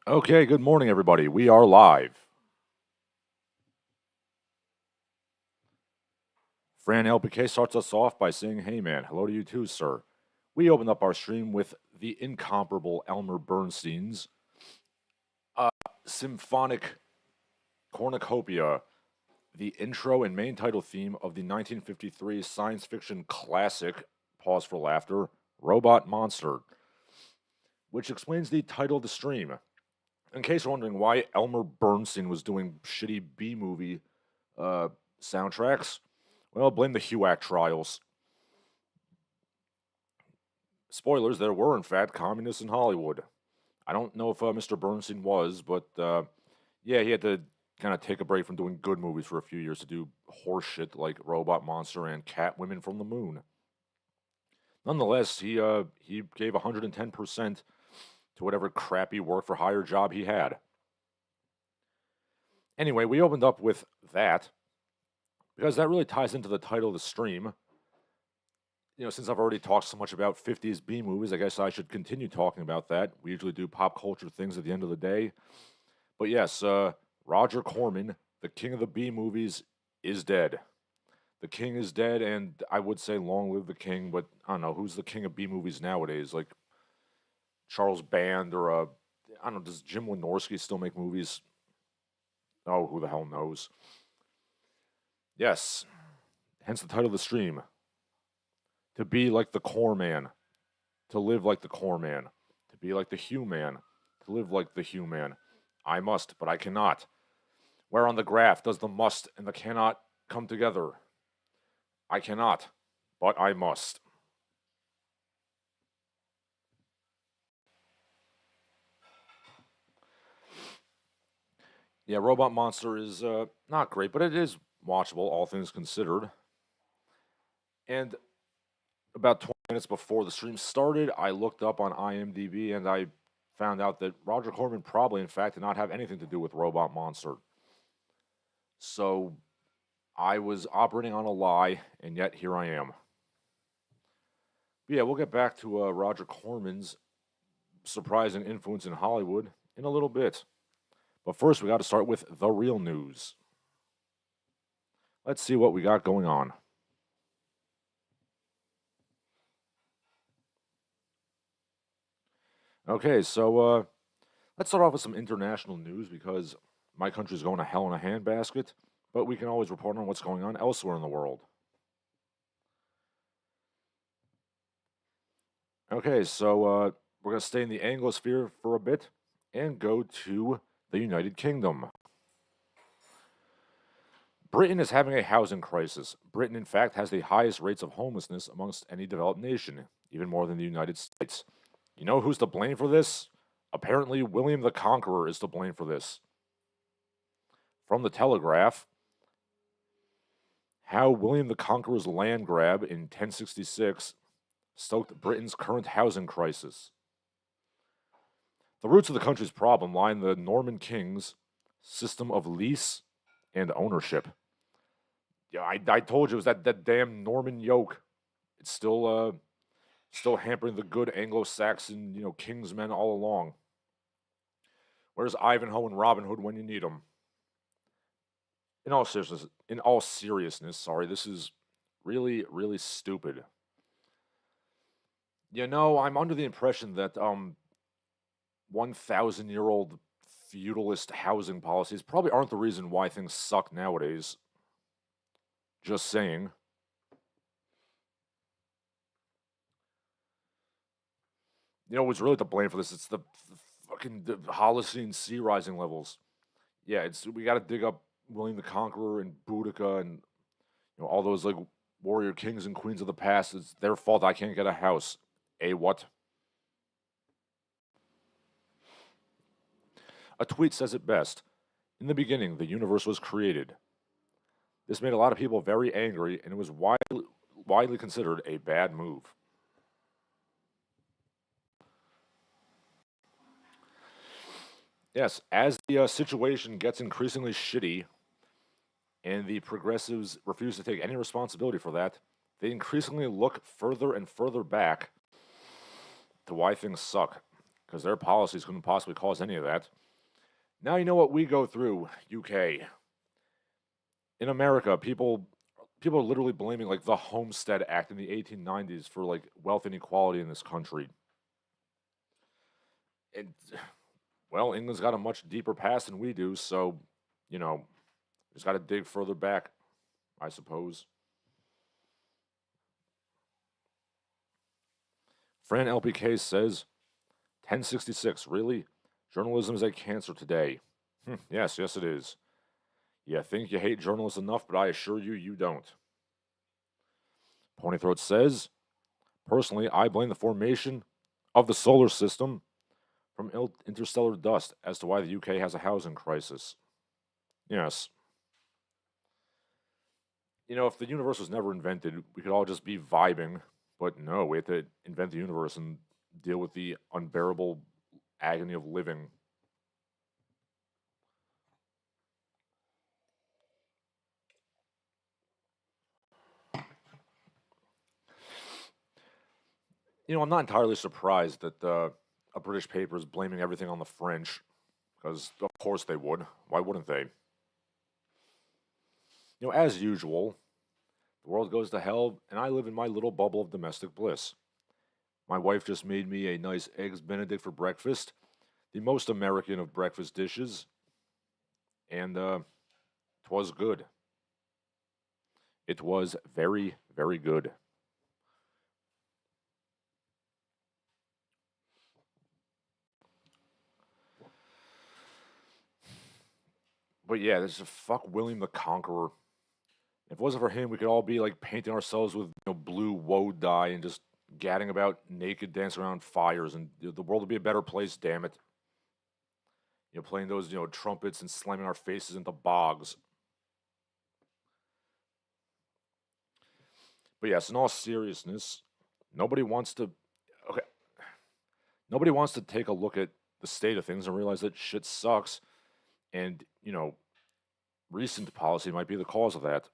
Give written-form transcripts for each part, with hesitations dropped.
Okay, good morning, everybody. We are live. Fran LPK starts us off by saying, "Hey, man, hello to you too, sir." We opened up our stream with the incomparable Elmer Bernstein's symphonic cornucopia, the intro and main title theme of the 1953 science fiction classic, pause for laughter, Robot Monster, which explains the title of the stream. In case you're wondering why Elmer Bernstein was doing shitty B movie soundtracks, well, blame the HUAC trials. Spoilers, there were, in fact, communists in Hollywood. I don't know if Mr. Bernstein was, but yeah, he had to kind of take a break from doing good movies for a few years to do horse shit like Robot Monster and Catwomen from the Moon. Nonetheless, he gave 110% to whatever crappy work-for-hire job he had. Anyway, we opened up with that because that really ties into the title of the stream. You know, since I've already talked so much about 50s B movies, I guess I should continue talking about that. We usually do pop culture things at the end of the day. But yes, Roger Corman, the king of the B movies, is dead. The king is dead, and I would say long live the king, but I don't know, who's the king of B movies nowadays? Like Charles Band or, I don't know, does Jim Wynorski still make movies? Oh, who the hell knows? Yes, hence the title of the stream. To be like the Cor-Man, to live like the Cor-Man, to be like the Human, to live like the Human. I must, but I cannot. Where on the graph does the must and the cannot come together? I cannot, but I must. Yeah, Robot Monster is not great, but it is watchable, all things considered. And about 20 minutes before the stream started, I looked up on IMDb and I found out that Roger Corman probably, in fact, did not have anything to do with Robot Monster. So I was operating on a lie, and yet here I am. But yeah, we'll get back to Roger Corman's surprising influence in Hollywood in a little bit. But first, we got to start with the real news. Let's see what we got going on. Okay, so let's start off with some international news because my country's going to hell in a handbasket, but we can always report on what's going on elsewhere in the world. Okay, so we're going to stay in the Anglosphere for a bit and go to the United Kingdom. Britain is having a housing crisis. Britain, in fact, has the highest rates of homelessness amongst any developed nation, even more than the United States. You know who's to blame for this? Apparently, William the Conqueror is to blame for this. From the Telegraph, how William the Conqueror's land grab in 1066 stoked Britain's current housing crisis. The roots of the country's problem lie in the Norman kings' system of lease and ownership. Yeah, I told you it was that damn Norman yoke. It's still hampering the good Anglo-Saxon, kingsmen all along. Where's Ivanhoe and Robin Hood when you need them? In all seriousness, sorry, this is really, really stupid. I'm under the impression that 1,000-year-old feudalist housing policies probably aren't the reason why things suck nowadays. Just saying. What's really to blame for this? It's the fucking the Holocene sea rising levels. Yeah, we got to dig up William the Conqueror and Boudica and all those like warrior kings and queens of the past. It's their fault I can't get a house. What? A tweet says it best. In the beginning, the universe was created. This made a lot of people very angry, and it was widely considered a bad move. Yes, as the situation gets increasingly shitty, and the progressives refuse to take any responsibility for that, they increasingly look further and further back to why things suck, because their policies couldn't possibly cause any of that. Now you know what we go through, UK. In America, people are literally blaming like the Homestead Act in the 1890s for like wealth inequality in this country. And well, England's got a much deeper past than we do, so just got to dig further back, I suppose. Fran LPK says, 1066, really? Journalism is a cancer today. Yes, it is. You think you hate journalists enough, but I assure you, you don't. Ponythroat says, personally, I blame the formation of the solar system from interstellar dust as to why the UK has a housing crisis. Yes. If the universe was never invented, we could all just be vibing, but no, we had to invent the universe and deal with the unbearable agony of living. I'm not entirely surprised that a British paper is blaming everything on the French, because of course they would. Why wouldn't they? As usual, the world goes to hell, and I live in my little bubble of domestic bliss. My wife just made me a nice Eggs Benedict for breakfast, the most American of breakfast dishes, and 'twas good. It was very, very good. But yeah, this is fuck William the Conqueror. If it wasn't for him, we could all be like painting ourselves with blue woe dye and just gadding about naked, dancing around fires, and the world would be a better place. Damn it! Playing those trumpets and slamming our faces into bogs. But yes, in all seriousness, nobody wants to. Okay, nobody wants to take a look at the state of things and realize that shit sucks, and recent policy might be the cause of that.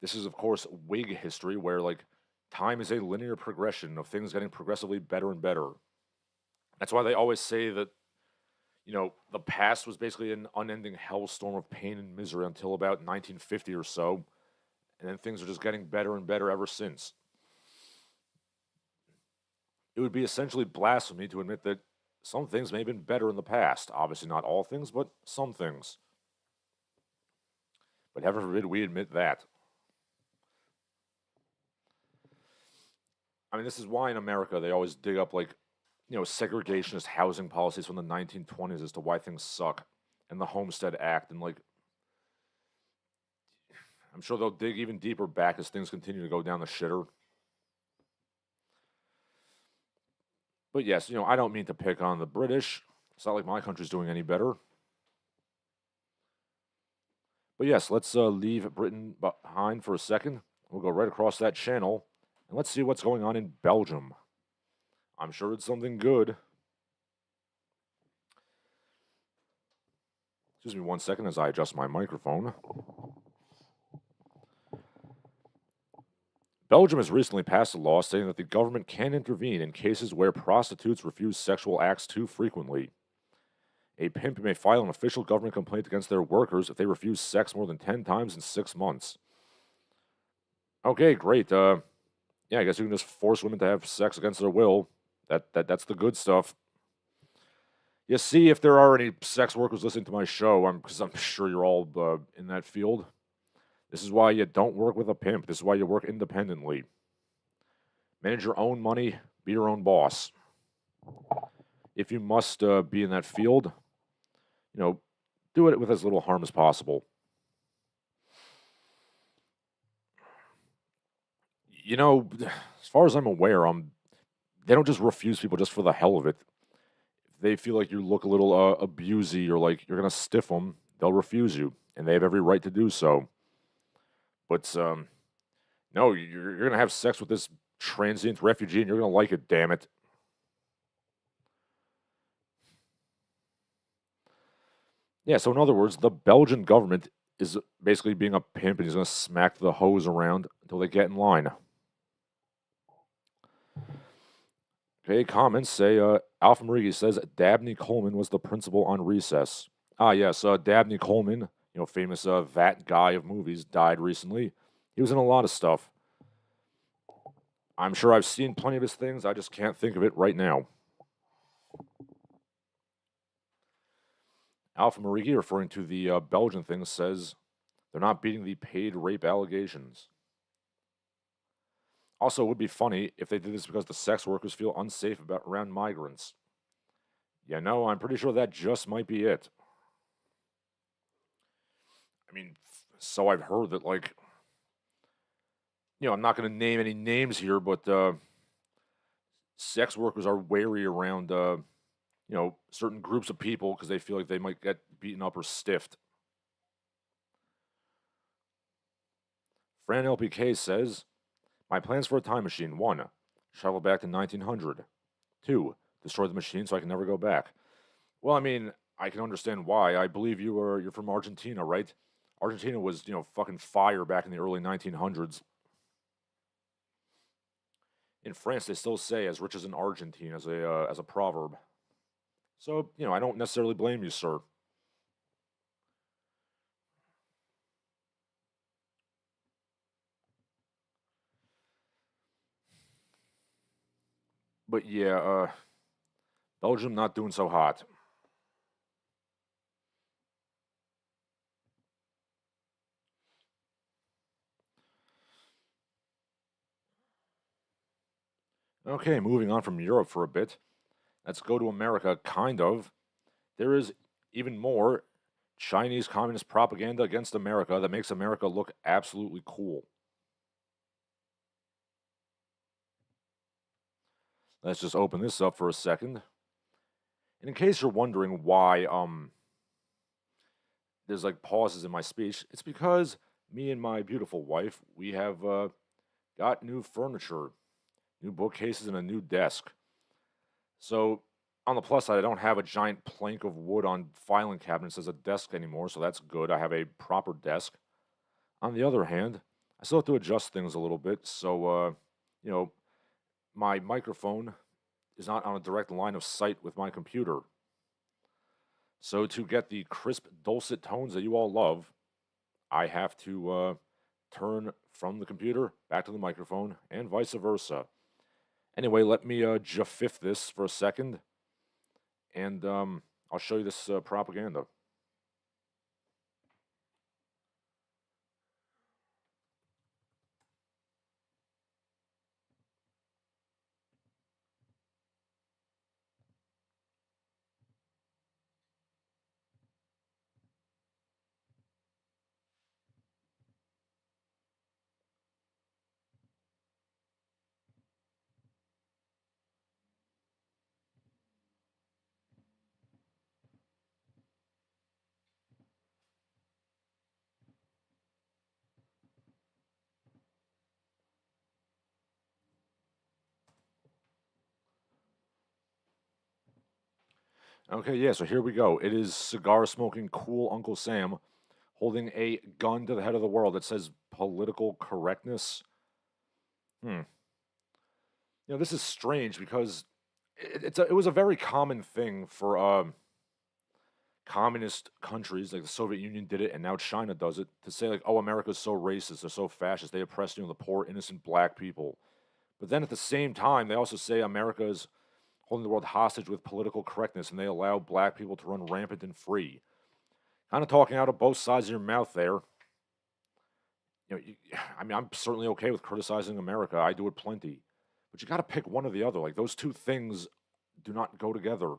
This is, of course, Whig history, where like time is a linear progression of things getting progressively better and better. That's why they always say that the past was basically an unending hellstorm of pain and misery until about 1950 or so, and then things are just getting better and better ever since. It would be essentially blasphemy to admit that some things may have been better in the past. Obviously, not all things, but some things. But heaven forbid we admit that. I mean, this is why in America they always dig up like, segregationist housing policies from the 1920s as to why things suck, and the Homestead Act, and like, I'm sure they'll dig even deeper back as things continue to go down the shitter. But yes, I don't mean to pick on the British. It's not like my country's doing any better. But yes, let's leave Britain behind for a second. We'll go right across that channel, and let's see what's going on in Belgium. I'm sure it's something good. Excuse me 1 second as I adjust my microphone. Belgium has recently passed a law stating that the government can intervene in cases where prostitutes refuse sexual acts too frequently. A pimp may file an official government complaint against their workers if they refuse sex more than 10 times in 6 months. Okay, great. Yeah, I guess you can just force women to have sex against their will. That's the good stuff. You see, if there are any sex workers listening to my show, because I'm sure you're all in that field. This is why you don't work with a pimp. This is why you work independently. Manage your own money. Be your own boss. If you must be in that field, do it with as little harm as possible. As far as I'm aware, they don't just refuse people just for the hell of it. If they feel like you look a little abusey or like you're gonna stiff them, they'll refuse you, and they have every right to do so. But no, you're gonna have sex with this transient refugee, and you're gonna like it. Damn it. Yeah. So in other words, the Belgian government is basically being a pimp, and he's gonna smack the hose around until they get in line. Okay, comments say Alpha Marigi says Dabney Coleman was the principal on Recess. Ah, yes, Dabney Coleman, famous that guy of movies, died recently. He was in a lot of stuff. I'm sure I've seen plenty of his things. I just can't think of it right now. Alpha Marigi, referring to the Belgian thing, says they're not beating the paid rape allegations. Also, it would be funny if they did this because the sex workers feel unsafe around migrants. Yeah, no, I'm pretty sure that just might be it. I mean, so I've heard that, like, I'm not going to name any names here, but sex workers are wary around, certain groups of people because they feel like they might get beaten up or stiffed. Fran LPK says, my plans for a time machine: 1. Travel back to 1900. 2. Destroy the machine so I can never go back. Well, I mean, I can understand why. I believe you're from Argentina, right? Argentina was, fucking fire back in the early 1900s. In France, they still say "as rich as an Argentine" as a proverb. So, I don't necessarily blame you, sir. But yeah, Belgium not doing so hot. Okay, moving on from Europe for a bit. Let's go to America, kind of. There is even more Chinese communist propaganda against America that makes America look absolutely cool. Let's just open this up for a second. And in case you're wondering why there's like pauses in my speech, it's because me and my beautiful wife, we have got new furniture, new bookcases, and a new desk. So on the plus side, I don't have a giant plank of wood on filing cabinets as a desk anymore, so that's good. I have a proper desk. On the other hand, I still have to adjust things a little bit. So, my microphone is not on a direct line of sight with my computer. So, to get the crisp, dulcet tones that you all love, I have to turn from the computer back to the microphone and vice versa. Anyway, let me jafiff this for a second, and I'll show you this propaganda. Okay, yeah, so here we go. It is cigar smoking cool Uncle Sam holding a gun to the head of the world that says political correctness. Hmm. This is strange because it was a very common thing for communist countries, like the Soviet Union did it, and now China does it, to say like, "Oh, America's so racist, they're so fascist, they oppress the poor innocent black people." But then at the same time, they also say America is holding the world hostage with political correctness, and they allow black people to run rampant and free. Kind of talking out of both sides of your mouth there. I mean, I'm certainly okay with criticizing America. I do it plenty, but you got to pick one or the other. Like those two things do not go together.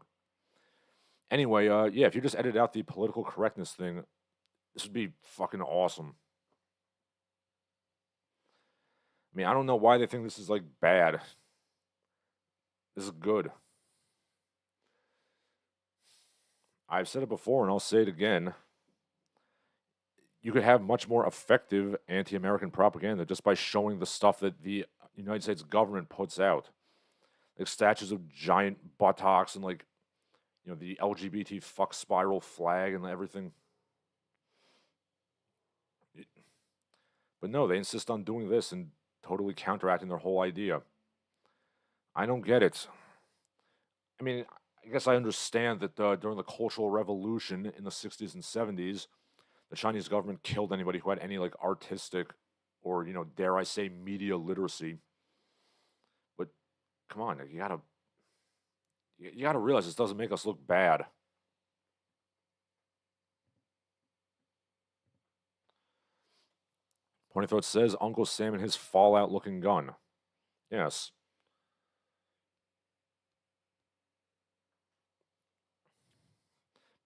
Anyway, yeah, if you just edit out the political correctness thing, this would be fucking awesome. I mean, I don't know why they think this is like bad. This is good. I've said it before and I'll say it again. You could have much more effective anti American propaganda just by showing the stuff that the United States government puts out. Like statues of giant buttocks and like, the LGBT fuck spiral flag and everything. But no, they insist on doing this and totally counteracting their whole idea. I don't get it. I mean, I guess I understand that during the Cultural Revolution in the 60s and 70s, the Chinese government killed anybody who had any like artistic or, dare I say, media literacy. But come on, you gotta realize this doesn't make us look bad. Pony Throat says Uncle Sam and his Fallout looking gun. Yes.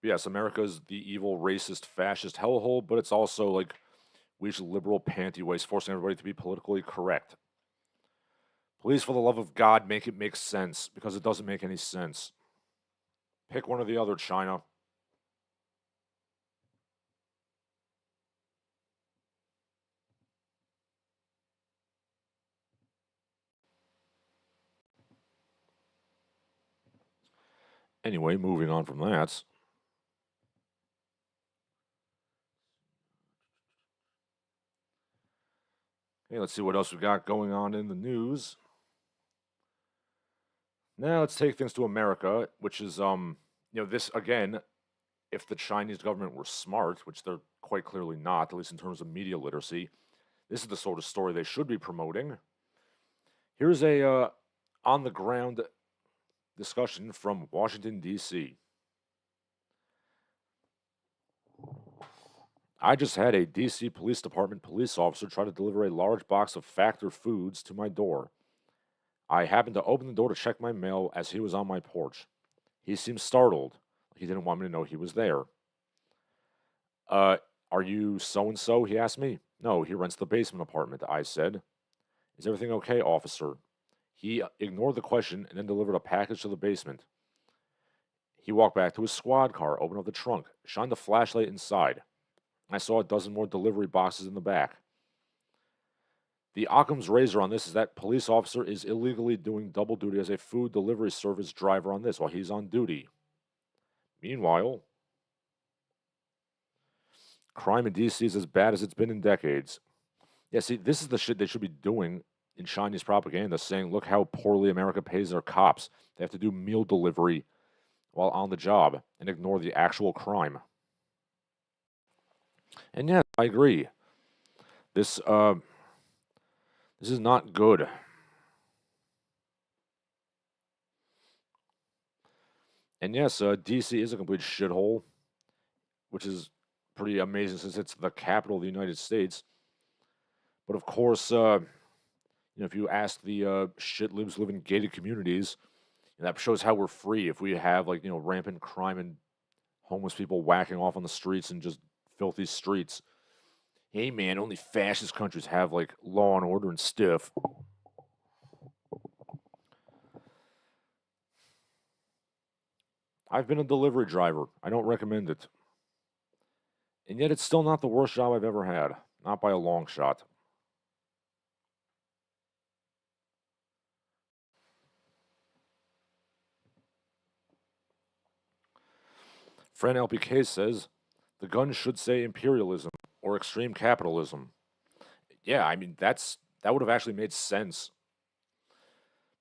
Yes, America's the evil, racist, fascist hellhole, but it's also like we liberal panty waste, forcing everybody to be politically correct. Please, for the love of God, make it make sense, because it doesn't make any sense. Pick one or the other, China. Anyway, moving on from that. Okay, let's see what else we got going on in the news. Now let's take things to America, which is this again, if the Chinese government were smart, which they're quite clearly not, at least in terms of media literacy, this is the sort of story they should be promoting. Here's a on the ground discussion from Washington, D.C. I just had a D.C. Police Department police officer try to deliver a large box of Factor foods to my door. I happened to open the door to check my mail as he was on my porch. He seemed startled. He didn't want me to know he was there. Uh, are you so and so? He asked me. No, he rents the basement apartment, I said. Is everything okay, officer? He ignored the question and then delivered a package to the basement. He walked back to his squad car, opened up the trunk, shined the flashlight inside. I saw a dozen more delivery boxes in the back. The Occam's razor on this is that police officer is illegally doing double duty as a food delivery service driver on this while he's on duty. Meanwhile, crime in DC is as bad as it's been in decades. Yeah, see, this is the shit they should be doing in Chinese propaganda, saying, look how poorly America pays their cops. They have to do meal delivery while on the job and ignore the actual crime. And yes, I agree. This this is not good. And yes, DC is a complete shithole, which is pretty amazing since it's the capital of the United States. But of course, if you ask the shit libs live in gated communities, that shows how we're free. If we have like rampant crime and homeless people whacking off on the streets and just filthy streets. Hey man, only fascist countries have like law and order and stuff. I've been a delivery driver. I don't recommend it. And yet it's still not the worst job I've ever had. Not by a long shot. Fran LPK says the gun should say imperialism or extreme capitalism. Yeah, I mean that would have actually made sense.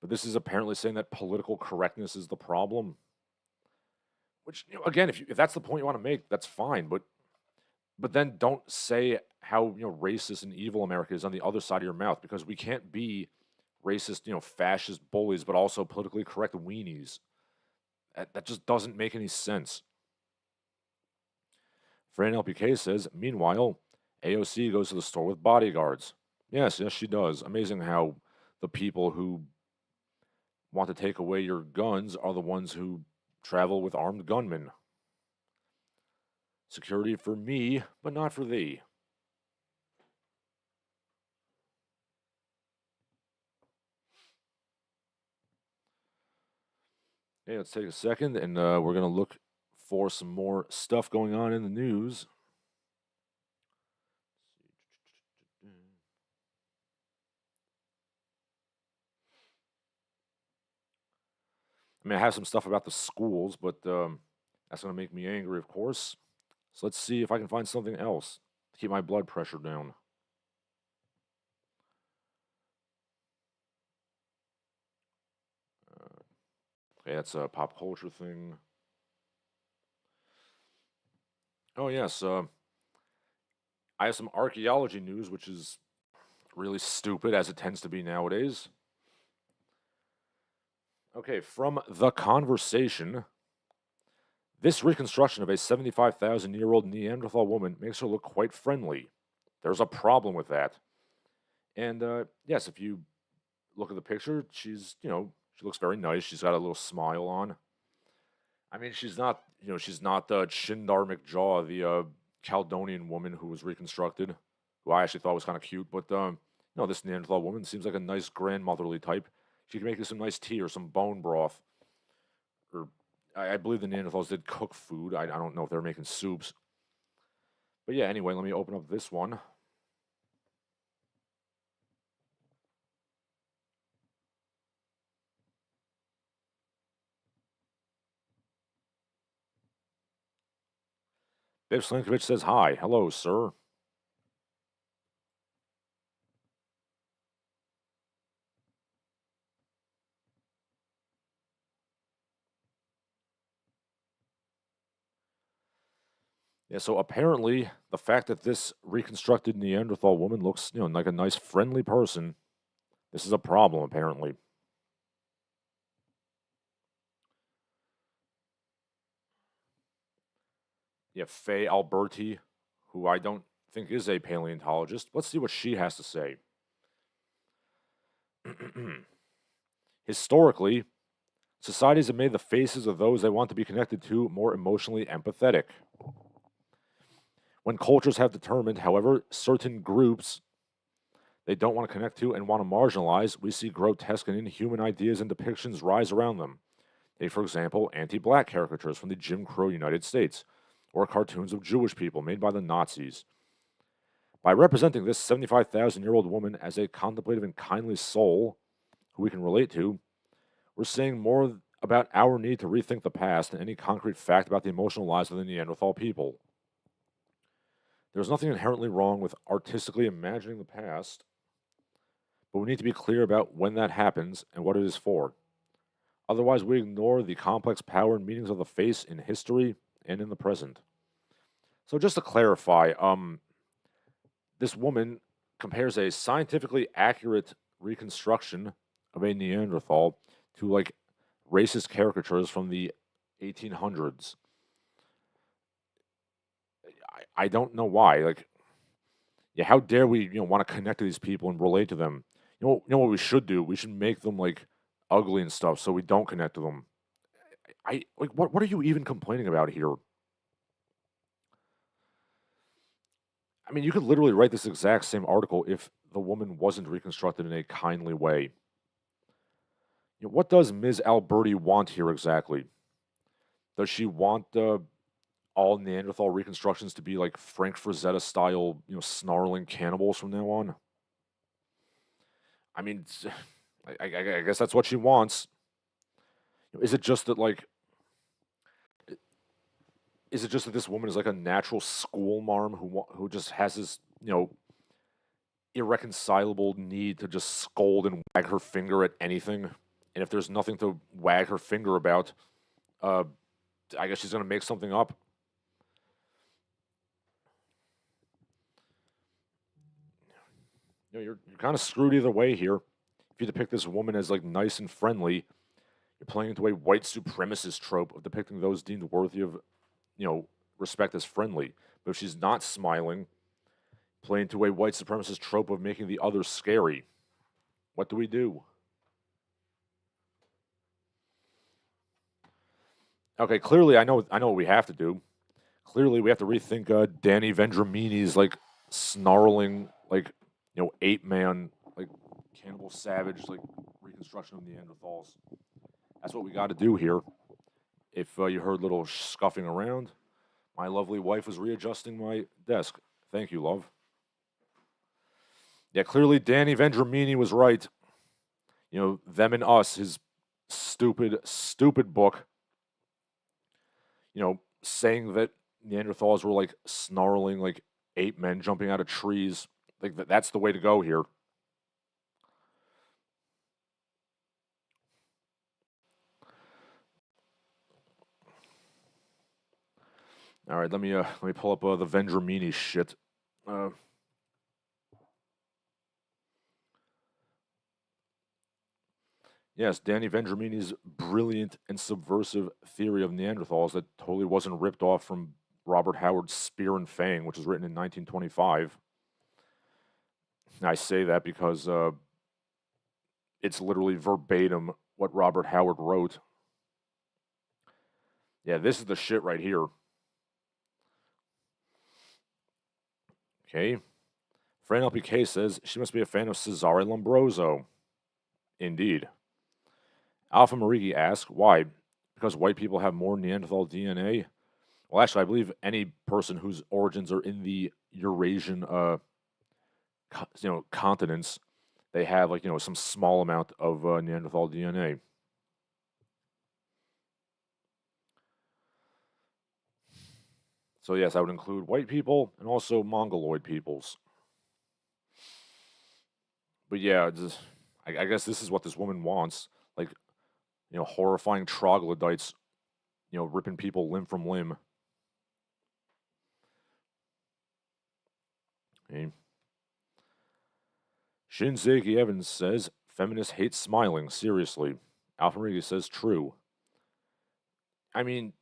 But this is apparently saying that political correctness is the problem. Which, again, if that's the point you want to make, that's fine. But then don't say how racist and evil America is on the other side of your mouth, because we can't be racist, fascist bullies, but also politically correct weenies. That just doesn't make any sense. Fran LPK says, meanwhile, AOC goes to the store with bodyguards. Yes, she does. Amazing how the people who want to take away your guns are the ones who travel with armed gunmen. Security for me, but not for thee. Okay, let's take a second, and we're going to look for some more stuff going on in the news. I mean, I have some stuff about the schools, but that's going to make me angry, of course. So let's see if I can find something else to keep my blood pressure down. Okay, that's a pop culture thing. Oh, yes. I have some archaeology news, which is really stupid, as it tends to be nowadays. Okay, from The Conversation. This reconstruction of a 75,000-year-old Neanderthal woman makes her look quite friendly. There's a problem with that. And yes, if you look at the picture, she's, she looks very nice. She's got a little smile on. I mean, she's not Chindar McJaw, the Caledonian woman who was reconstructed, who I actually thought was kind of cute. But no, this Neanderthal woman seems like a nice grandmotherly type. She can make you some nice tea or some bone broth. Or I believe the Neanderthals did cook food. I don't know if they were making soups. But yeah, anyway, let me open up this one. Biff Slinkovich says hi. Hello, sir. Yeah, so apparently the fact that this reconstructed Neanderthal woman looks, like a nice friendly person, this is a problem apparently. Yeah, Faye Alberti, who I don't think is a paleontologist. Let's see what she has to say. Historically, societies have made the faces of those they want to be connected to more emotionally empathetic. When cultures have determined, however, certain groups they don't want to connect to and want to marginalize, we see grotesque and inhuman ideas and depictions rise around them. Take, for example, anti black caricatures from the Jim Crow United States, or cartoons of Jewish people made by the Nazis. By representing this 75,000-year-old woman as a contemplative and kindly soul who we can relate to, we're saying more about our need to rethink the past than any concrete fact about the emotional lives of the Neanderthal people. There's nothing inherently wrong with artistically imagining the past, but we need to be clear about when that happens and what it is for. Otherwise, we ignore the complex power and meanings of the face in history and in the present. So, just to clarify, this woman compares a scientifically accurate reconstruction of a Neanderthal to like racist caricatures from the 1800s. I don't know why. Like, yeah, how dare we, want to connect to these people and relate to them? You know what we should do? We should make them like ugly and stuff so we don't connect to them. I like what are you even complaining about here? I mean, you could literally write this exact same article if the woman wasn't reconstructed in a kindly way. What does Ms. Alberti want here exactly? Does she want all Neanderthal reconstructions to be like Frank Frazetta style, snarling cannibals from now on? I mean, I guess that's what she wants. Is it just that, like, is it just that this woman is like a natural school marm who just has this, irreconcilable need to just scold and wag her finger at anything? And if there's nothing to wag her finger about, uh, I guess she's gonna make something up. You're kind of screwed either way here. If you depict this woman as like nice and friendly, you're playing into a white supremacist trope of depicting those deemed worthy of, respect as friendly. But if she's not smiling, playing into a white supremacist trope of making the other scary. What do we do? Okay, clearly I know what we have to do. Clearly we have to rethink Danny Vendramini's like snarling like ape man like cannibal savage like reconstruction of Neanderthals. That's what we got to do here. If you heard little scuffing around, my lovely wife was readjusting my desk. Thank you, love. Yeah, clearly Danny Vendramini was right. Them and Us, his stupid, stupid book, saying that Neanderthals were like snarling like ape men jumping out of trees. Like that's the way to go here. All right, let me pull up the Vendramini shit. Yes, Danny Vendramini's brilliant and subversive theory of Neanderthals that totally wasn't ripped off from Robert Howard's Spear and Fang, which was written in 1925. And I say that because it's literally verbatim what Robert Howard wrote. Yeah, this is the shit right here. Okay. Fran LPK says she must be a fan of Cesare Lombroso. Indeed. Alpha Marigi asks, why? Because white people have more Neanderthal DNA? Well, actually, I believe any person whose origins are in the Eurasian, continents, they have like some small amount of Neanderthal DNA. So yes, I would include white people and also Mongoloid peoples. But yeah, I guess this is what this woman wants. Like, horrifying troglodytes, ripping people limb from limb. Okay. Shinzeki Evans says, feminists hate smiling, seriously. Alpha Rigi says, true. I mean,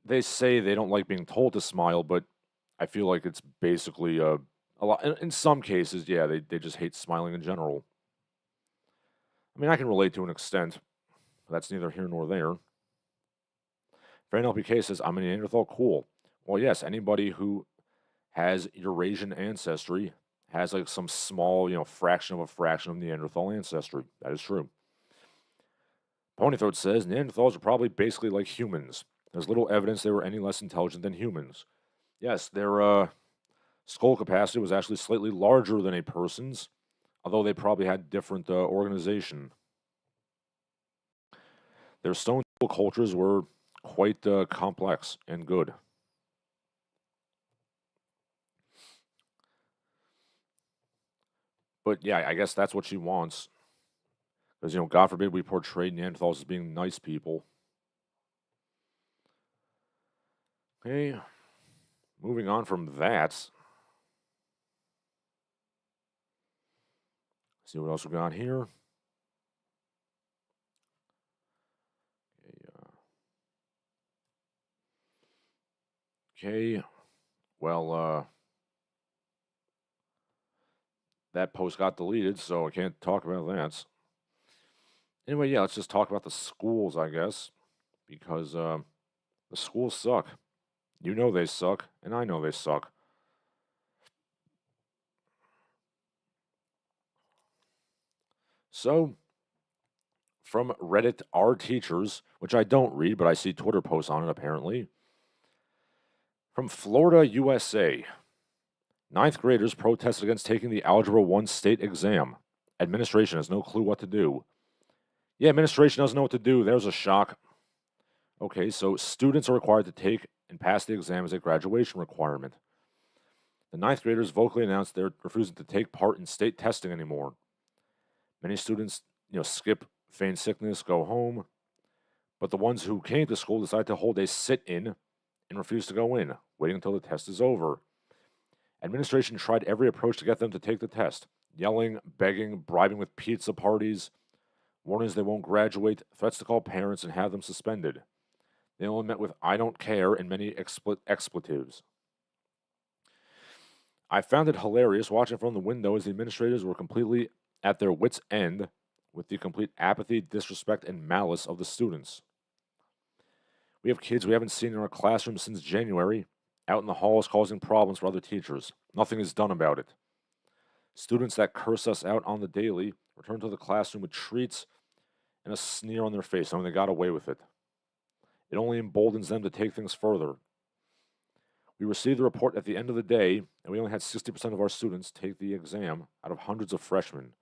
they say they don't like being told to smile, but I feel like it's basically a lot. In some cases, yeah, they just hate smiling in general. I mean, I can relate to an extent. But that's neither here nor there. Fran LPK says, I'm a Neanderthal, cool. Well, yes, anybody who has Eurasian ancestry has like some small, fraction of a fraction of Neanderthal ancestry. That is true. Ponythroat says Neanderthals are probably basically like humans. There's little evidence they were any less intelligent than humans. Yes, their skull capacity was actually slightly larger than a person's, although they probably had different organization. Their stone cultures were quite complex and good. But yeah, I guess that's what she wants. Because, God forbid we portray Neanderthals as being nice people. Okay. Moving on from that. See what else we got here. Okay. Well, that post got deleted, so I can't talk about that. Anyway, yeah, let's just talk about the schools, I guess, because the schools suck. You know they suck, and I know they suck. So, from Reddit, our teachers, which I don't read, but I see Twitter posts on it apparently. From Florida, USA, ninth graders protested against taking the Algebra 1 state exam. Administration has no clue what to do. Yeah, administration doesn't know what to do. There's a shock. Okay, so students are required to take and pass the exam as a graduation requirement. The ninth graders vocally announced they're refusing to take part in state testing anymore. Many students, skip, feign sickness, go home. But the ones who came to school decided to hold a sit-in and refused to go in, waiting until the test is over. Administration tried every approach to get them to take the test. Yelling, begging, bribing with pizza parties, warnings they won't graduate, threats to call parents and have them suspended. They only met with "I don't care" and many expletives. I found it hilarious watching from the window as the administrators were completely at their wits' end with the complete apathy, disrespect, and malice of the students. We have kids we haven't seen in our classroom since January, out in the halls causing problems for other teachers. Nothing is done about it. Students that curse us out on the daily return to the classroom with treats and a sneer on their face, knowing they got away with it. It only emboldens them to take things further. We received the report at the end of the day, and we only had 60% of our students take the exam out of hundreds of freshmen.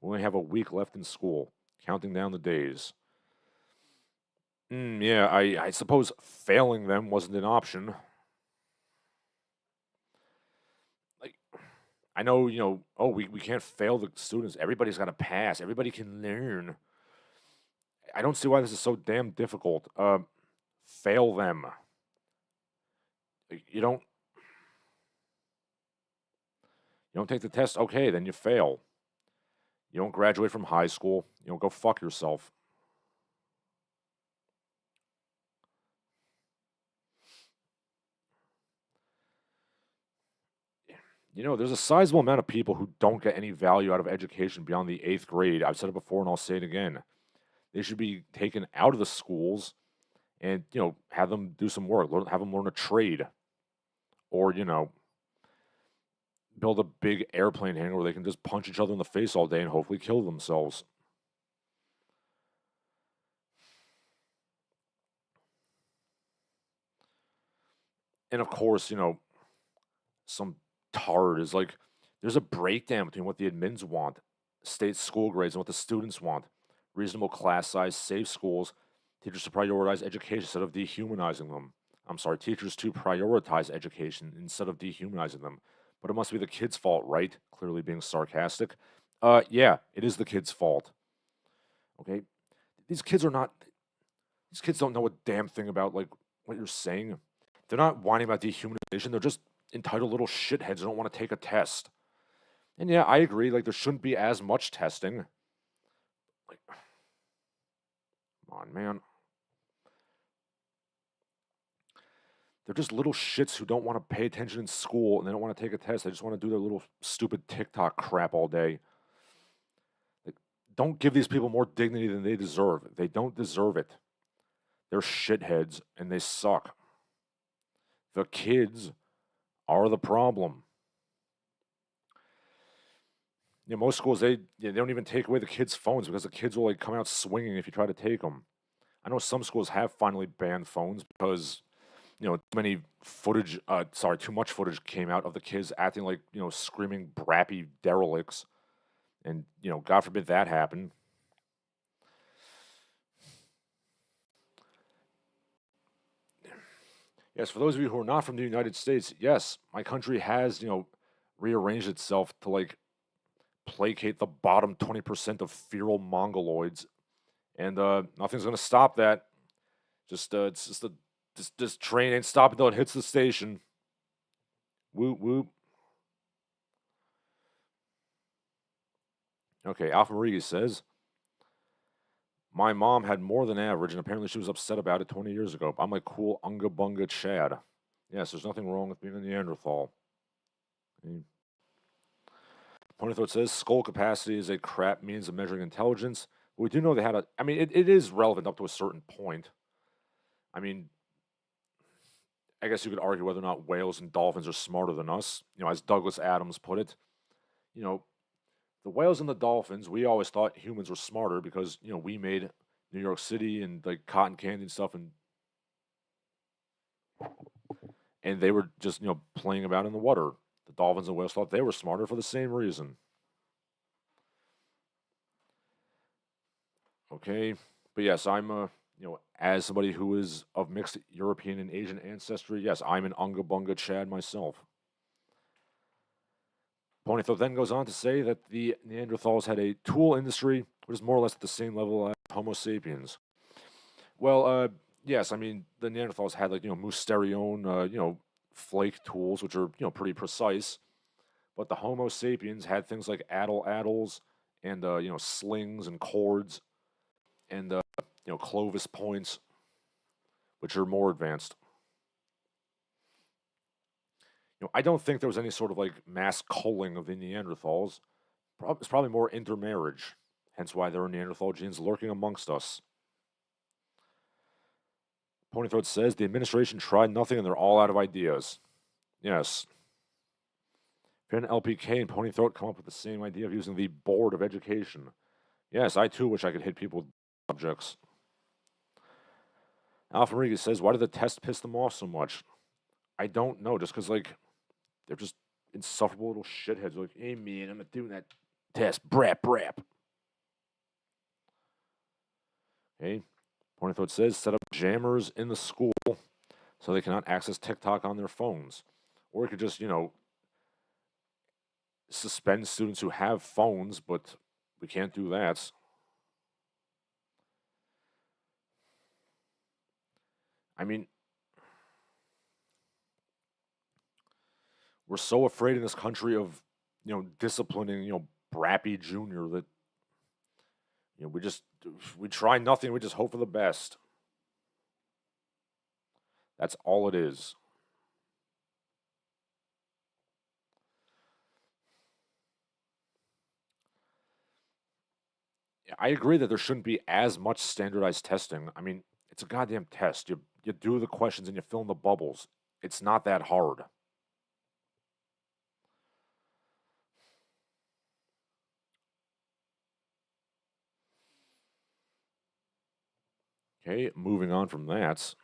We only have a week left in school, counting down the days. Yeah, I suppose failing them wasn't an option. Like, I know, we can't fail the students. Everybody's got to pass. Everybody can learn. I don't see why this is so damn difficult. Fail them. You don't take the test, okay, then you fail. You don't graduate from high school, go fuck yourself. There's a sizable amount of people who don't get any value out of education beyond the 8th grade. I've said it before and I'll say it again. They should be taken out of the schools and, have them do some work, have them learn a trade. Or, build a big airplane hangar where they can just punch each other in the face all day and hopefully kill themselves. And of course, some tard is like, there's a breakdown between what the admins want, state school grades, and what the students want. Reasonable class size, safe schools, teachers to prioritize education instead of dehumanizing them. Teachers to prioritize education instead of dehumanizing them. But it must be the kid's fault, right? Clearly being sarcastic. Yeah, it is the kid's fault. Okay? These kids don't know a damn thing about, like, what you're saying. They're not whining about dehumanization. They're just entitled little shitheads who don't want to take a test. And yeah, I agree, like, there shouldn't be as much testing. Like, come on, man. They're just little shits who don't want to pay attention in school and they don't want to take a test. They just want to do their little stupid TikTok crap all day. Like, don't give these people more dignity than they deserve. They don't deserve it. They're shitheads and they suck. The kids are the problem. Most schools, they don't even take away the kids' phones because the kids will, like, come out swinging if you try to take them. I know some schools have finally banned phones because, too much footage came out of the kids acting like, screaming brappy derelicts. And, God forbid that happen. Yes, for those of you who are not from the United States, yes, my country has, rearranged itself to, like, placate the bottom 20% of feral mongoloids. And nothing's going to stop that. This train ain't stopping until it hits the station. Whoop, whoop. Okay, Alpha Marie says, my mom had more than average, and apparently she was upset about it 20 years ago. I'm like, cool, unga bunga Chad. Yes, there's nothing wrong with being a Neanderthal. Ponythroat says, skull capacity is a crap means of measuring intelligence. We do know they had it is relevant up to a certain point. I mean, I guess you could argue whether or not whales and dolphins are smarter than us. As Douglas Adams put it, the whales and the dolphins, we always thought humans were smarter because, we made New York City and, like, cotton candy and stuff, and they were just, playing about in the water. The dolphins and whales thought they were smarter for the same reason. Okay, but yes, I'm as somebody who is of mixed European and Asian ancestry, yes, I'm an Unga Bunga Chad myself. Ponythroat then goes on to say that the Neanderthals had a tool industry, which is more or less at the same level as Homo sapiens. Well, yes, I mean, the Neanderthals had, like, Mousterion, flake tools, which are, pretty precise. But the Homo sapiens had things like addles and, slings and cords and, Clovis points, which are more advanced. I don't think there was any sort of like mass culling of the Neanderthals. It's probably more intermarriage, hence why there are Neanderthal genes lurking amongst us. Ponythroat says the administration tried nothing and they're all out of ideas. Yes. Finn LPK and Ponythroat come up with the same idea of using the Board of Education. Yes, I too wish I could hit people with objects. Alpha Rodriguez says, why did the test piss them off so much? I don't know, just because, like, they're just insufferable little shitheads. They're like, hey, man, I'm not doing that test. Brap. Okay. Ponythroat says, set up jammers in the school so they cannot access TikTok on their phones. Or we could just, suspend students who have phones, but we can't do that. I mean, we're so afraid in this country of, disciplining, Brappy Jr. that, we try nothing. We just hope for the best. That's all it is. I agree that there shouldn't be as much standardized testing. I mean, it's a goddamn test. You do the questions and you fill in the bubbles. It's not that hard. Okay, moving on from that.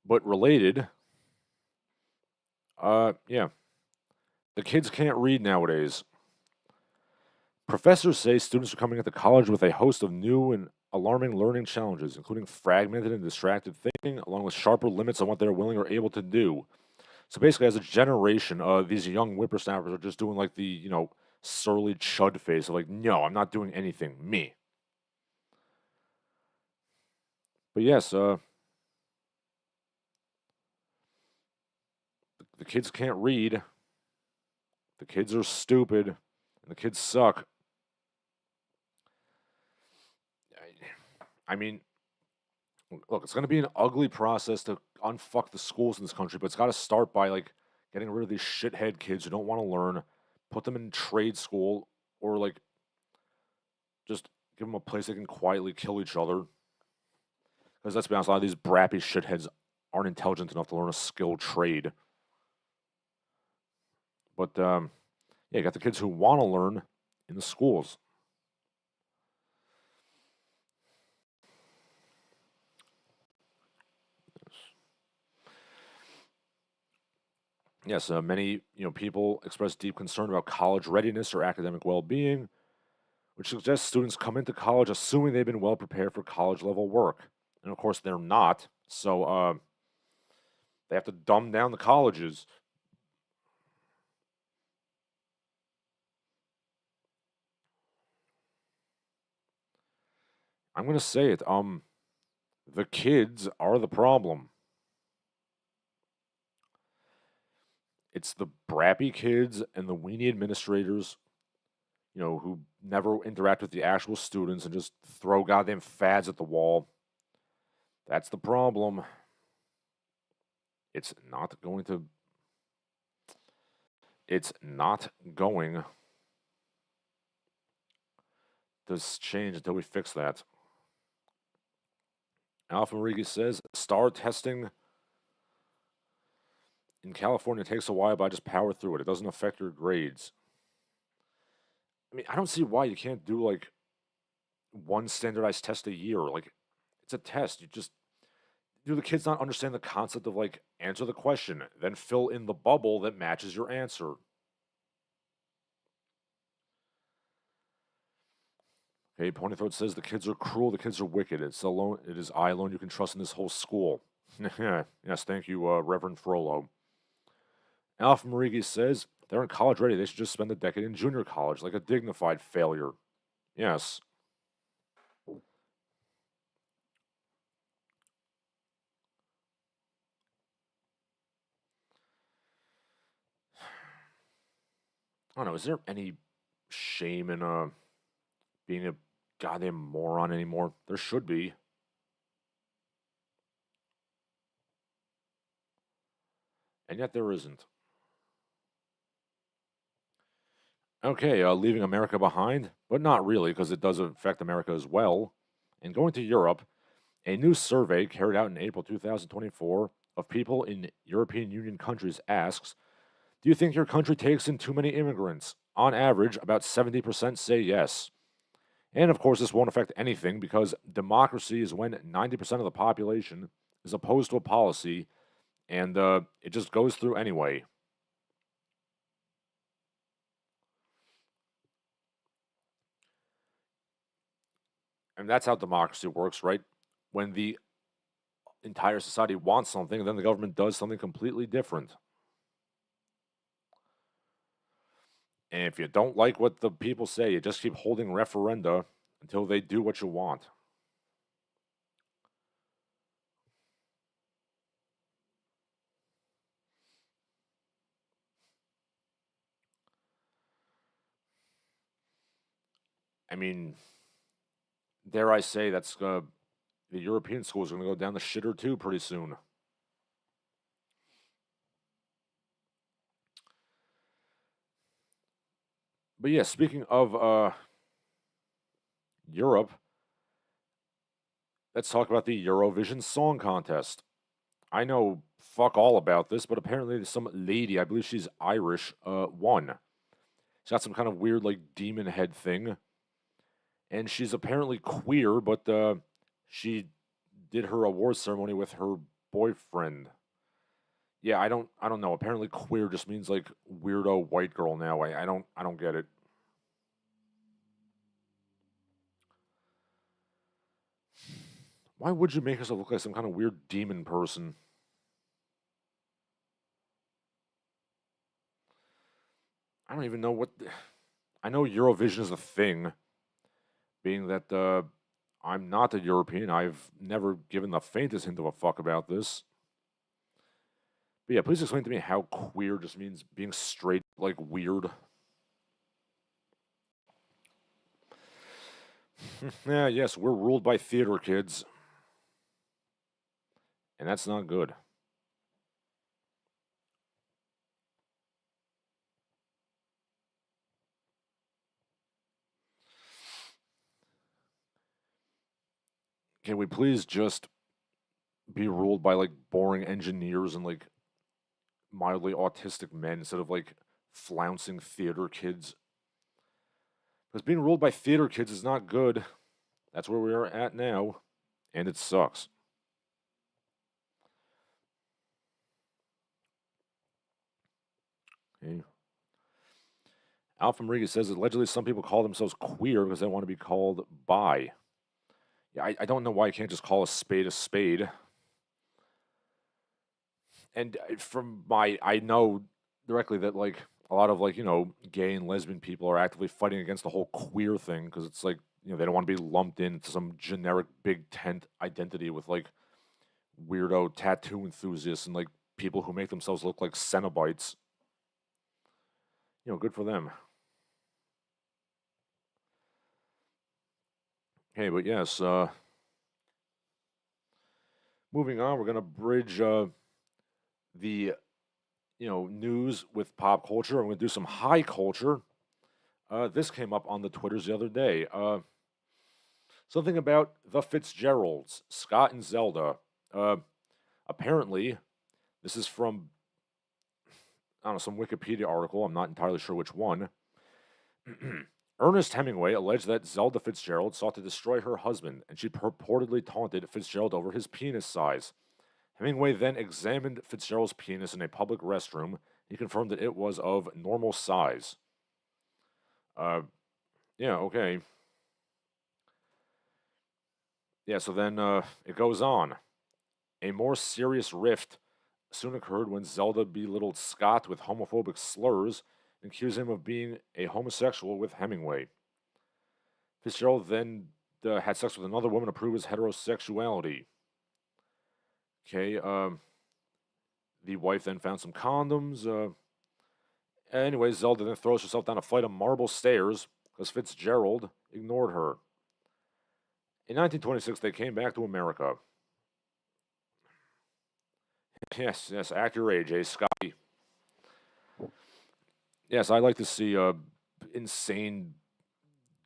But related, yeah. The kids can't read nowadays. Professors say students are coming into college with a host of new and alarming learning challenges, including fragmented and distracted thinking, along with sharper limits on what they're willing or able to do. So basically, as a generation, these young whippersnappers are just doing like the, surly chud face of like, no, I'm not doing anything, me. But yes, the kids can't read. The kids are stupid, and the kids suck. I mean, look, it's going to be an ugly process to unfuck the schools in this country, but it's got to start by like getting rid of these shithead kids who don't want to learn, put them in trade school, or like just give them a place they can quietly kill each other. Because let's be honest, a lot of these brappy shitheads aren't intelligent enough to learn a skilled trade. But yeah, you got the kids who want to learn in the schools. Yes, many people express deep concern about college readiness or academic well-being, which suggests students come into college assuming they've been well prepared for college level work, and of course they're not. So they have to dumb down the colleges. I'm gonna say it. The kids are the problem. It's the brappy kids and the weenie administrators, who never interact with the actual students and just throw goddamn fads at the wall. That's the problem. It's not going to. It's not going to change until we fix that. Alpha Rodriguez says star testing in California takes a while, but I just power through it. It doesn't affect your grades. I mean, I don't see why you can't do like one standardized test a year. Like, it's a test. You just do the kids not understand the concept of like answer the question, then fill in the bubble that matches your answer. Okay, Ponythroat says the kids are cruel, the kids are wicked. It is I alone you can trust in this whole school. Yes, thank you, Reverend Frollo. Alpha Marigi says they're in college ready. They should just spend a decade in junior college, like a dignified failure. Yes. I don't know. Is there any shame in being a goddamn moron anymore? There should be. And yet there isn't. Okay, leaving America behind, but not really, because it does affect America as well. And going to Europe, a new survey carried out in April 2024 of people in European Union countries asks, do you think your country takes in too many immigrants? On average, about 70% say yes. And of course, this won't affect anything because democracy is when 90% of the population is opposed to a policy and it just goes through anyway. And that's how democracy works, right? When the entire society wants something, and then the government does something completely different. And if you don't like what the people say, you just keep holding referenda until they do what you want. I mean, dare I say, the European schools are going to go down the shitter too pretty soon. But yeah, speaking of Europe, let's talk about the Eurovision Song Contest. I know fuck all about this, but apparently some lady, I believe she's Irish, won. She's got some kind of weird like demon head thing, and she's apparently queer, but she did her award ceremony with her boyfriend. Yeah, I don't know. Apparently, queer just means like weirdo white girl now. I don't get it. Why would you make yourself look like some kind of weird demon person? I don't even know what. I know Eurovision is a thing, being that I'm not a European. I've never given the faintest hint of a fuck about this. But yeah, please explain to me how queer just means being straight, like weird. Yeah, yes, we're ruled by theater kids, and that's not good. Can we please just be ruled by like boring engineers and like mildly autistic men instead of like flouncing theater kids? Because being ruled by theater kids is not good. That's where we are at now, and it sucks. Okay. Alpha Maria says allegedly some people call themselves queer because they want to be called bi. Yeah, I don't know why you can't just call a spade a spade. And I know directly that like a lot of like gay and lesbian people are actively fighting against the whole queer thing because it's like they don't want to be lumped into some generic big tent identity with like weirdo tattoo enthusiasts and like people who make themselves look like Cenobites. Good for them. Hey, but yes, moving on, we're gonna bridge the news with pop culture. I'm gonna do some high culture. This came up on the Twitters the other day. Something about the Fitzgeralds, Scott and Zelda. Uh, Apparently, this is from I don't know some Wikipedia article. I'm not entirely sure which one. Ernest Hemingway alleged that Zelda Fitzgerald sought to destroy her husband, and she purportedly taunted Fitzgerald over his penis size. Hemingway then examined Fitzgerald's penis in a public restroom. He confirmed that it was of normal size. Uh, yeah, okay. Yeah, so then it goes on. A more serious rift soon occurred when Zelda belittled Scott with homophobic slurs and accused him of being a homosexual with Hemingway. Fitzgerald then had sex with another woman to prove his heterosexuality. Okay, the wife then found some condoms. Anyway, Zelda then throws herself down a flight of marble stairs because Fitzgerald ignored her. In 1926, they came back to America. Yes, act your age, eh, Scotty? Yes, I like to see insane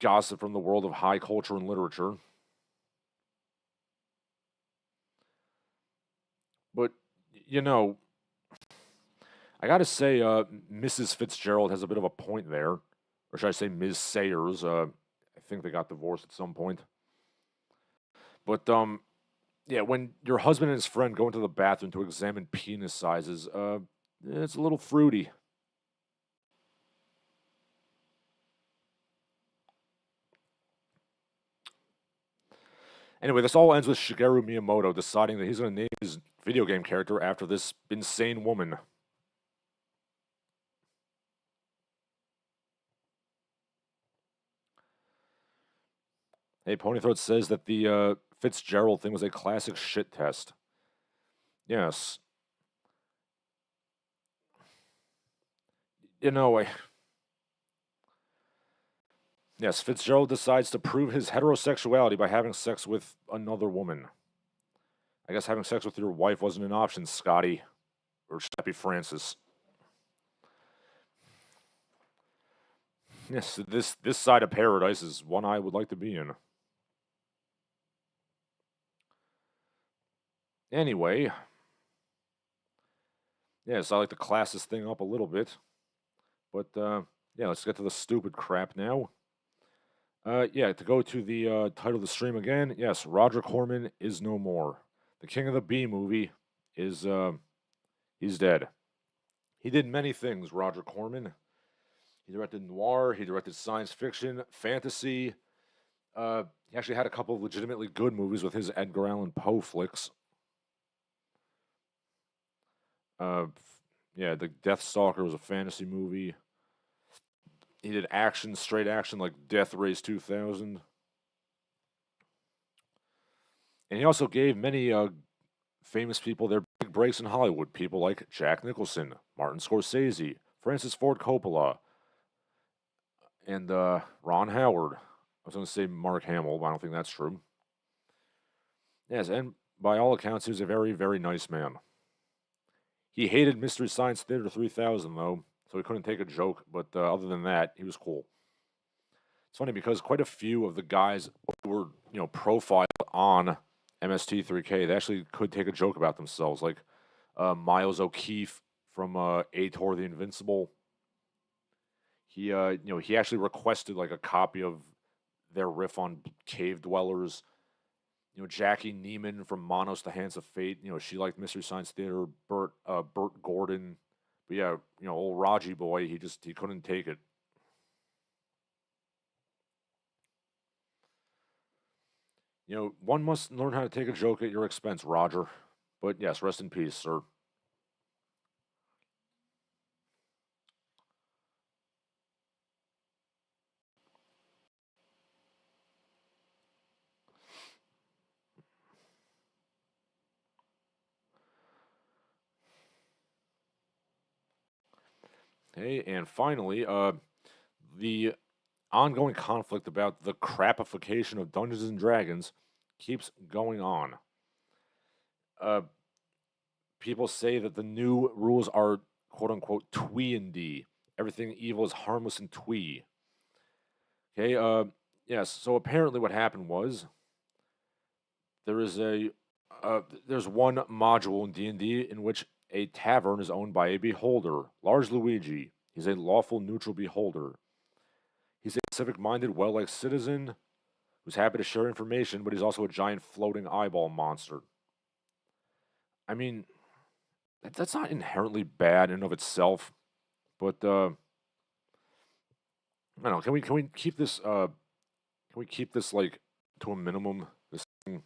gossip from the world of high culture and literature. But, you know, I gotta say, Mrs. Fitzgerald has a bit of a point there. Or should I say Ms. Sayers? I think they got divorced at some point. But, yeah, when your husband and his friend go into the bathroom to examine penis sizes, it's a little fruity. Anyway, this all ends with Shigeru Miyamoto deciding that he's going to name his video game character after this insane woman. Hey, Ponythroat says that the Fitzgerald thing was a classic shit test. Yes. You know, yes, Fitzgerald decides to prove his heterosexuality by having sex with another woman. I guess having sex with your wife wasn't an option, Scotty. Or Steppy Francis. Yes, this side of paradise is one I would like to be in. Anyway, yes, I like to class this thing up a little bit. But, yeah, let's get to the stupid crap now. Yeah, to go to the title of the stream again, yes, Roger Corman is no more. The King of the B movie is, he's dead. He did many things, Roger Corman. He directed noir, he directed science fiction, fantasy. He actually had a couple of legitimately good movies with his Edgar Allan Poe flicks. Yeah, The Death Stalker was a fantasy movie. He did action, straight action like Death Race 2000. And he also gave many famous people their big breaks in Hollywood. People like Jack Nicholson, Martin Scorsese, Francis Ford Coppola, and Ron Howard. I was going to say Mark Hamill, but I don't think that's true. Yes, and by all accounts, he was a very, very nice man. He hated Mystery Science Theater 3000, though, so he couldn't take a joke, but other than that, he was cool. It's funny because quite a few of the guys who were, profiled on MST3K, they actually could take a joke about themselves, like Miles O'Keefe from Ator the Invincible. He actually requested like a copy of their riff on Cave Dwellers. Jackie Neiman from Monos the Hands of Fate. She liked Mystery Science Theater. Bert Gordon, but yeah, old Raji boy, he couldn't take it. One must learn how to take a joke at your expense, Roger. But yes, rest in peace, sir. Okay, and finally, the ongoing conflict about the crapification of Dungeons and Dragons keeps going on. Uh, People say that the new rules are quote unquote twee and D. Everything evil is harmless and twee. Okay, yes, so apparently what happened was there is there's one module in D&D in which a tavern is owned by a beholder, Lars Luigi. He's a lawful neutral beholder. He's a civic-minded, well-liked citizen who's happy to share information, but he's also a giant floating eyeball monster. I mean, that's not inherently bad in and of itself, but I don't know. Can we keep this like to a minimum? This thing.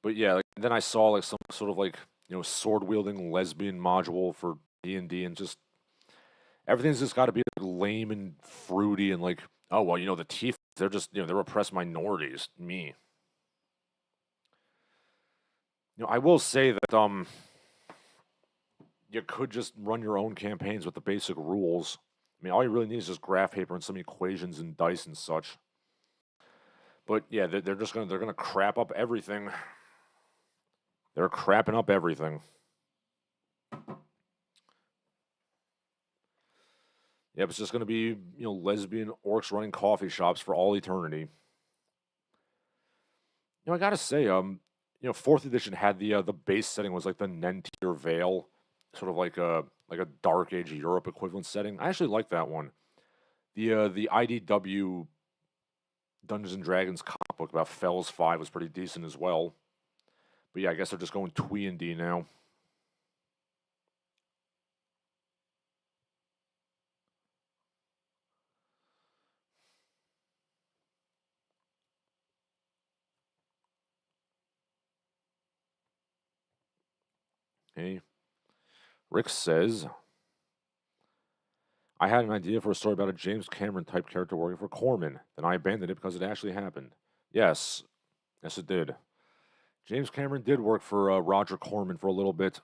But yeah, like, then I saw like some sort of like sword wielding lesbian module for D&D, and just everything's just got to be like, lame and fruity and like, oh well, the teeth, they're just they're oppressed minorities. Me, I will say that you could just run your own campaigns with the basic rules. I mean, all you really need is just graph paper and some equations and dice and such. But yeah, they're gonna crap up everything. They're crapping up everything. Yep, it's just gonna be lesbian orcs running coffee shops for all eternity. I gotta say, fourth edition had the base setting was like the Nentir Vale, sort of like a Dark Age Europe equivalent setting. I actually like that one. The IDW Dungeons and Dragons comic book about Fells 5 was pretty decent as well. But yeah, I guess they're just going twee and D now. Hey, Rick says, I had an idea for a story about a James Cameron type character working for Corman. Then I abandoned it because it actually happened. Yes, yes, it did. James Cameron did work for Roger Corman for a little bit.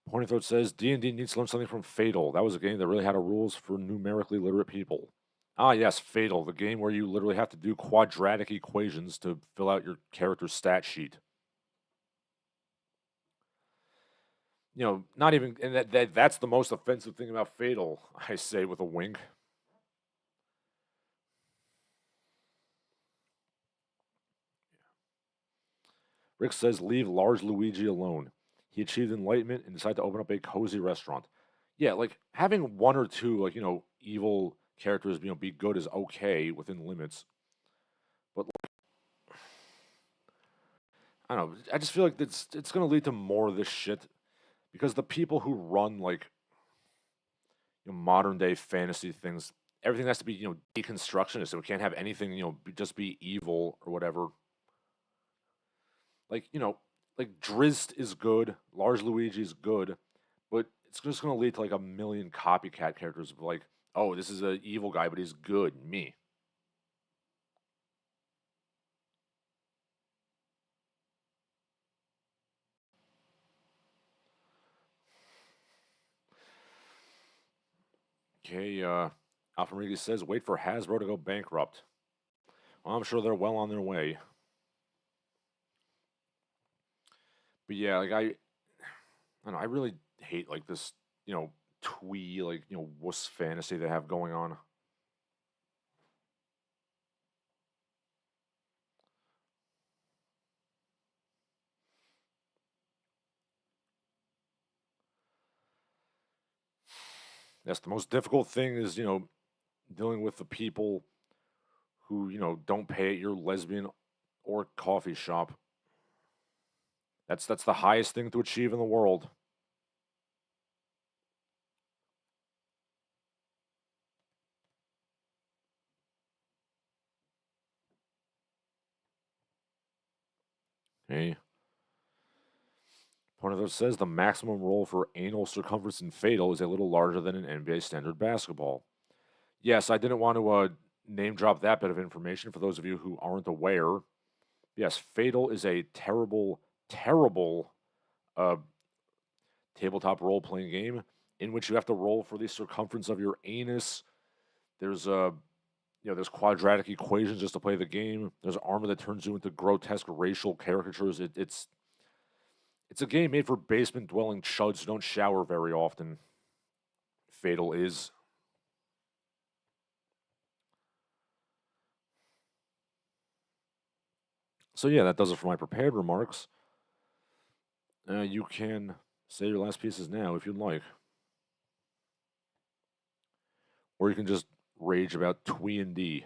Pointy Throat says D&D needs to learn something from Fatal. That was a game that really had a rules for numerically literate people. Ah, yes, Fatal, the game where you literally have to do quadratic equations to fill out your character's stat sheet. Not even, and that's the most offensive thing about Fatal, I say with a wink. Rick says, leave large Luigi alone. He achieved enlightenment and decided to open up a cozy restaurant. Yeah, like having one or two, like, evil characters, be good is okay within limits. But I don't know. I just feel like it's going to lead to more of this shit because the people who run like modern day fantasy things, everything has to be deconstructionist. So we can't have anything just be evil or whatever. Like like Drizzt is good, Lars Luigi is good, but it's just going to lead to like a million copycat characters of like, oh, this is an evil guy, but he's good. Me. Okay, Alpha Rodriguez says, wait for Hasbro to go bankrupt. Well, I'm sure they're well on their way. But yeah, like I don't know, I really hate like this, twee, like, wuss fantasy they have going on. That's the most difficult thing is, dealing with the people who, don't pay at your lesbian or coffee shop. That's the highest thing to achieve in the world. Okay. One of those says the maximum roll for anal circumference in Fatal is a little larger than an NBA standard basketball. Yes, I didn't want to name drop that bit of information for those of you who aren't aware. Yes, Fatal is a terrible, terrible uh, tabletop role playing game in which you have to roll for the circumference of your anus. There's there's quadratic equations just to play the game. There's armor that turns you into grotesque racial caricatures. It's a game made for basement dwelling chuds who don't shower very often. Fatal is. So yeah, that does it for my prepared remarks. You can say your last pieces now if you'd like, or you can just rage about twee and D.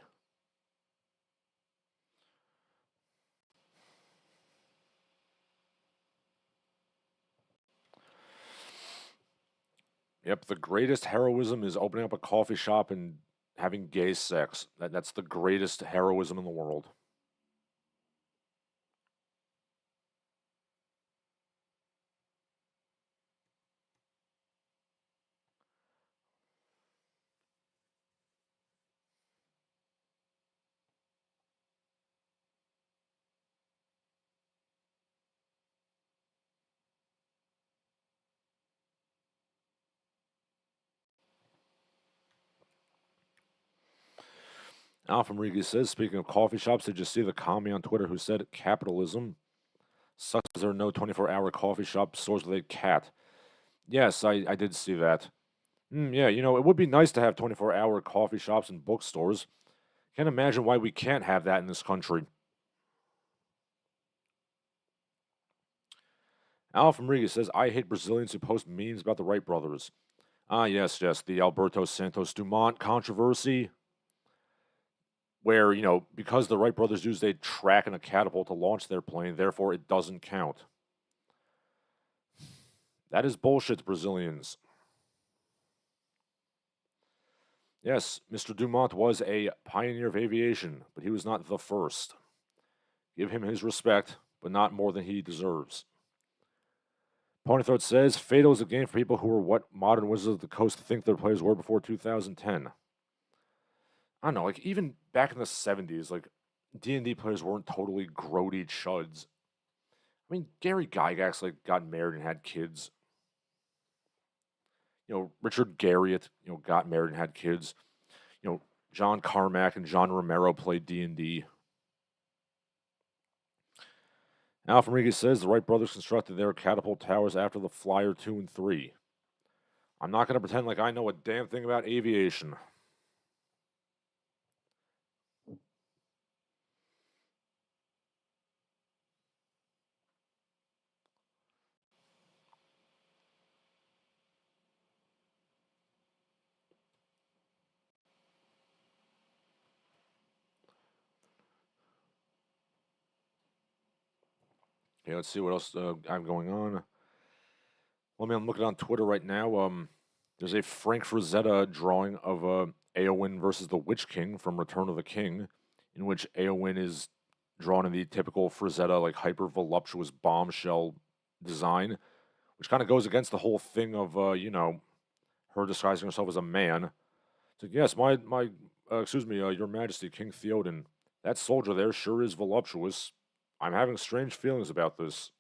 Yep, the greatest heroism is opening up a coffee shop and having gay sex. That's the greatest heroism in the world. Alpha Rodriguez says, speaking of coffee shops, did you see the commie on Twitter who said capitalism sucks as there are no 24-hour coffee shop stores with a cat? Yes, I did see that. Yeah, it would be nice to have 24-hour coffee shops and bookstores. Can't imagine why we can't have that in this country. Alpha Rodriguez says, I hate Brazilians who post memes about the Wright brothers. Ah, yes, the Alberto Santos Dumont controversy, where, because the Wright brothers used a track and a catapult to launch their plane, therefore it doesn't count. That is bullshit, Brazilians. Yes, Mr. Dumont was a pioneer of aviation, but he was not the first. Give him his respect, but not more than he deserves. Ponythroat says, Fatal is a game for people who are what modern Wizards of the Coast think their players were before 2010. I don't know, like, even back in the 70s, like, D&D players weren't totally grody chuds. I mean, Gary Gygax, like, got married and had kids. Richard Garriott, got married and had kids. John Carmack and John Romero played D&D. Alpha Rodriguez says the Wright brothers constructed their catapult towers after the Flyer 2 and 3. I'm not going to pretend like I know a damn thing about aviation. Okay, let's see what else I'm going on. Well, I'm looking on Twitter right now. There's a Frank Frazetta drawing of Eowyn versus the Witch King from Return of the King, in which Eowyn is drawn in the typical Frazetta, like hyper voluptuous bombshell design, which kind of goes against the whole thing of her disguising herself as a man. It's like, yes, Your Majesty, King Theoden, that soldier there sure is voluptuous. I'm having strange feelings about this.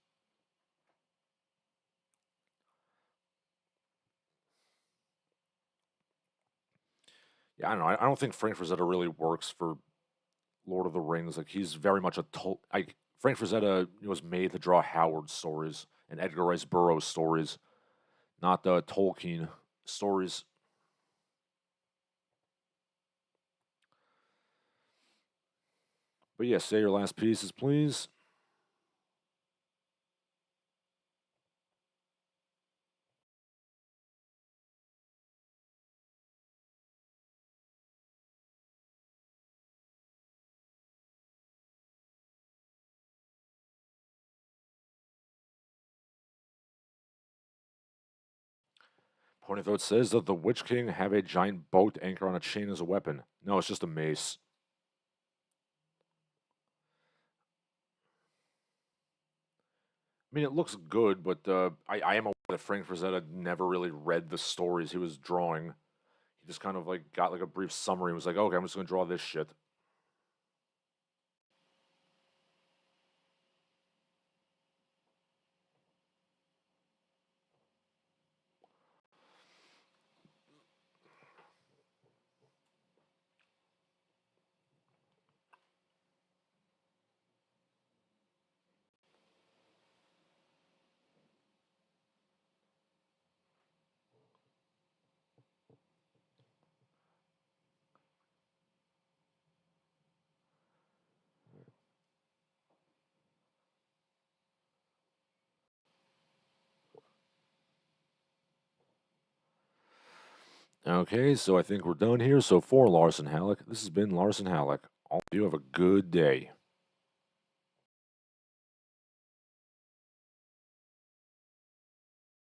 Yeah, I don't know. I don't think Frank Frazetta really works for Lord of the Rings. Like, he's very much Frank Frazetta was made to draw Howard stories and Edgar Rice Burroughs stories, not the Tolkien stories. But yeah, say your last pieces, please. Pony Throat says that the Witch King have a giant boat anchor on a chain as a weapon. No, it's just a mace. I mean, it looks good, but I am aware that Frank Frazetta never really read the stories he was drawing. He just kind of like got like a brief summary and was like, okay, I'm just going to draw this shit. Okay, so I think we're done here. So for Larsen Halleck, this has been Larsen Halleck. All of you have a good day.